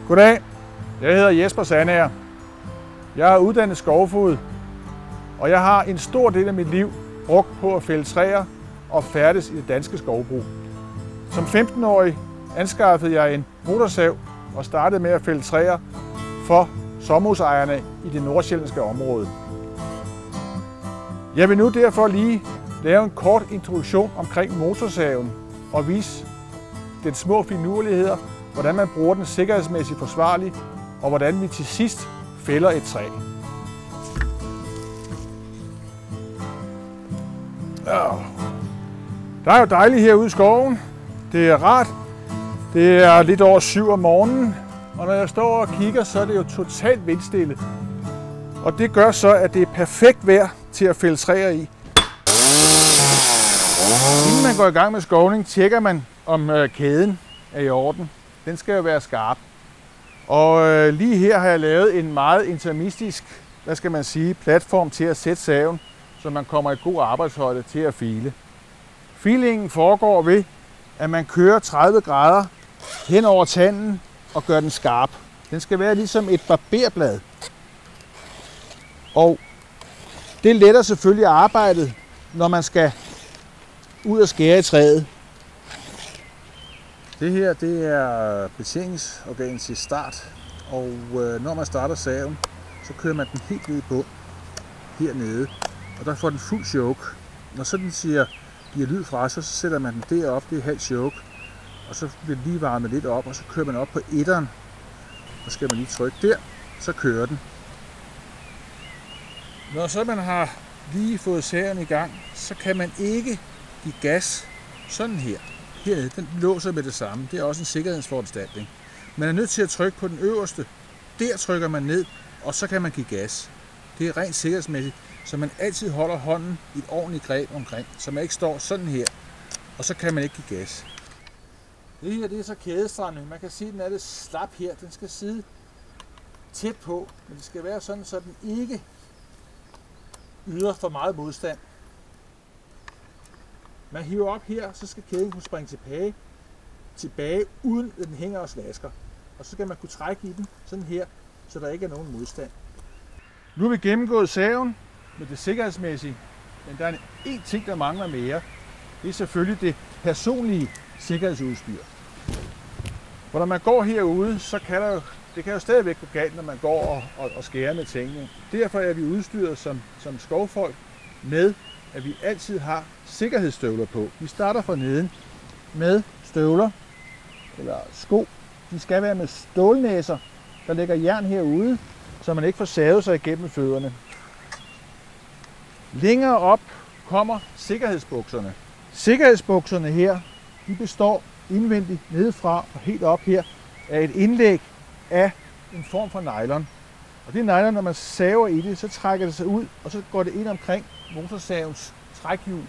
Goddag, jeg hedder Jesper Sandager. Jeg er uddannet skovfoged, og jeg har en stor del af mit liv brugt på at fælde træer og færdes i det danske skovbrug. Som 15-årig anskaffede jeg en motorsav og startede med at fælde træer for sommerhusejerne i det nordsjællandske område. Jeg vil nu derfor lige lave en kort introduktion omkring motorsaven og vise den små finurligheder, hvordan man bruger den sikkerhedsmæssigt forsvarligt, og hvordan vi til sidst fælder et træ. Der er jo dejligt herude i skoven. Det er rart. Det er lidt over 7 om morgenen, og når jeg står og kigger, så er det jo totalt vindstille. Og det gør så, at det er perfekt vejr til at fælde træer i. Inden man går i gang med skovning, tjekker man, om kæden er i orden. Den skal jo være skarp. Og lige her har jeg lavet en meget interimistisk, platform til at sætte saven, så man kommer i god arbejdshøjde til at file. Filingen foregår ved, at man kører 30 grader hen over tanden og gør den skarp. Den skal være ligesom et barberblad. Og det letter selvfølgelig arbejdet, når man skal ud og skære i træet. Det her, det er betjeningsorganet til start, og når man starter saven, så kører man den helt ned i bund, hernede, og der får den fuld choke. Når så den giver lyd fra sig, så sætter man den derop, det er halv choke, og så bliver den lige varmet lidt op, og så kører man op på etteren, og så skal man lige trykke der, så kører den. Når så man har lige fået saven i gang, så kan man ikke give gas sådan her. Hernede, den låser med det samme. Det er også en sikkerhedsforanstaltning. Man er nødt til at trykke på den øverste. Der trykker man ned, og så kan man give gas. Det er rent sikkerhedsmæssigt, så man altid holder hånden i et ordentligt greb omkring, så man ikke står sådan her, og så kan man ikke give gas. Det her, det er så kædestramning. Man kan sige, at den er lidt slap her. Den skal sidde tæt på, men det skal være sådan, så den ikke yder for meget modstand. Man hiver op her, så skal kæden kunne springe tilbage uden at den hænger og slasker. Og så skal man kunne trække i den sådan her, så der ikke er nogen modstand. Nu har vi gennemgået saven med det sikkerhedsmæssige, men der er en ting, der mangler mere. Det er selvfølgelig det personlige sikkerhedsudstyr. For når man går herude, så kan det jo stadigvæk gå galt, når man går og skærer med tingene. Derfor er vi udstyret som skovfolk med, at vi altid har sikkerhedsstøvler på. Vi starter fra neden med støvler eller sko. De skal være med stålnæser. Der ligger jern herude, så man ikke får savet sig igennem fødderne. Længere op kommer sikkerhedsbukserne. Sikkerhedsbukserne her, de består indvendigt nedefra og helt op her af et indlæg af en form for nylon. Og det nylon, når man saver i det, så trækker det sig ud, og så går det ind omkring motorsavens trækhjul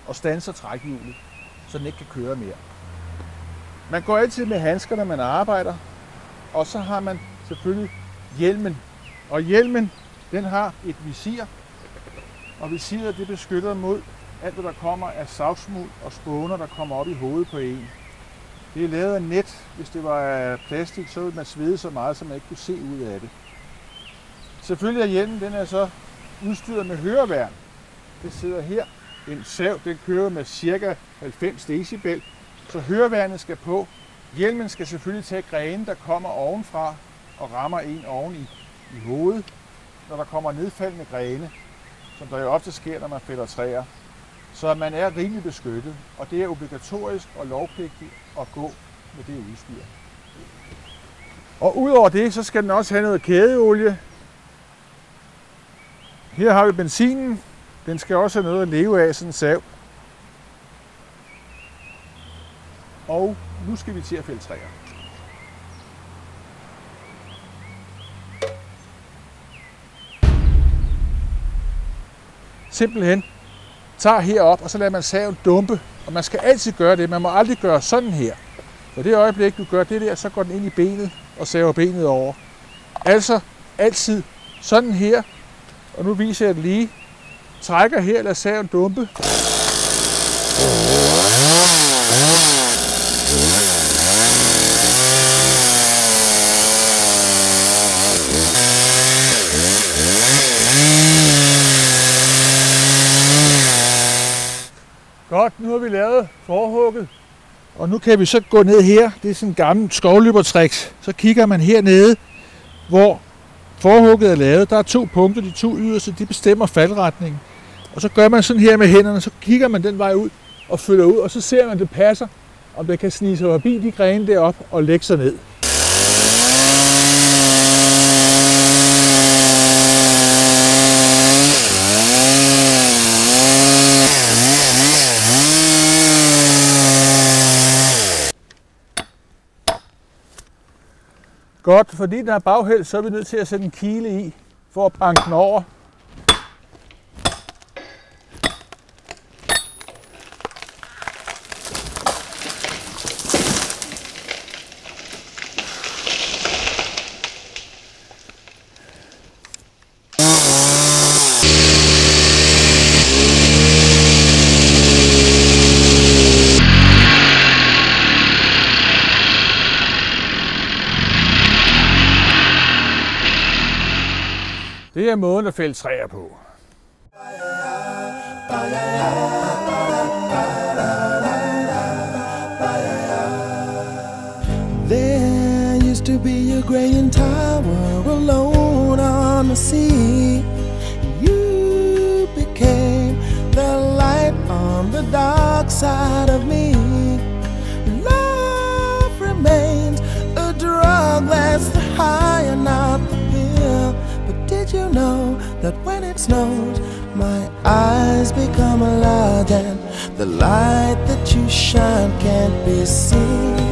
og standser trækhjulet, så den ikke kan køre mere. Man går altid med handsker, når man arbejder, og så har man selvfølgelig hjelmen. Og hjelmen, den har et visir, og visiret det beskytter mod alt, hvad der kommer af savsmuld og spåner, der kommer op i hovedet på en. Det er lavet af net. Hvis det var af plastik, så ville man svede så meget, så man ikke kunne se ud af det. Selvfølgelig er hjelmen, den er så udstyret med høreværn. Det sidder her. En sav, den kører med ca. 90 decibel, så høreværnet skal på. Hjelmen skal selvfølgelig tage grene, der kommer ovenfra og rammer en oven i hovedet, når der kommer nedfaldende grene, som der jo ofte sker, når man fælder træer. Så man er rimelig beskyttet, og det er obligatorisk og lovpligtigt at gå med det udstyr. Og udover det, så skal den også have noget kædeolie. Her har vi benzinen. Den skal også have noget at leve af, sådan en sav. Og nu skal vi til at fælde træer. Simpelthen tager herop, og så lader man saven dumpe. Og man skal altid gøre det. Man må aldrig gøre sådan her. For det øjeblik, du gør det der, så går den ind i benet og saver benet over. Altså altid sådan her. Og nu viser jeg det lige. Trækker her, lader saven dumpe. Godt, nu har vi lavet forhugget. Og nu kan vi så gå ned her. Det er sådan en gammel skovløbertricks. Så kigger man hernede, hvor forhugget er lavet. Der er 2 punkter, de 2 yderste, de bestemmer faldretningen. Og så gør man sådan her med hænderne, så kigger man den vej ud og følger ud, og så ser man, det passer, om det kan snige sig forbi de grene derop og lægge sig ned. Godt, fordi den har baghæld, så er vi nødt til at sætte en kile i, for at banke den over. Det er måden at fælde træer på. There used to be a graying tower alone on the sea. You became the light on the dark side of me. Love remains a drug that's the high and not the pill. Did you know that when it snows, my eyes become large and the light that you shine can't be seen?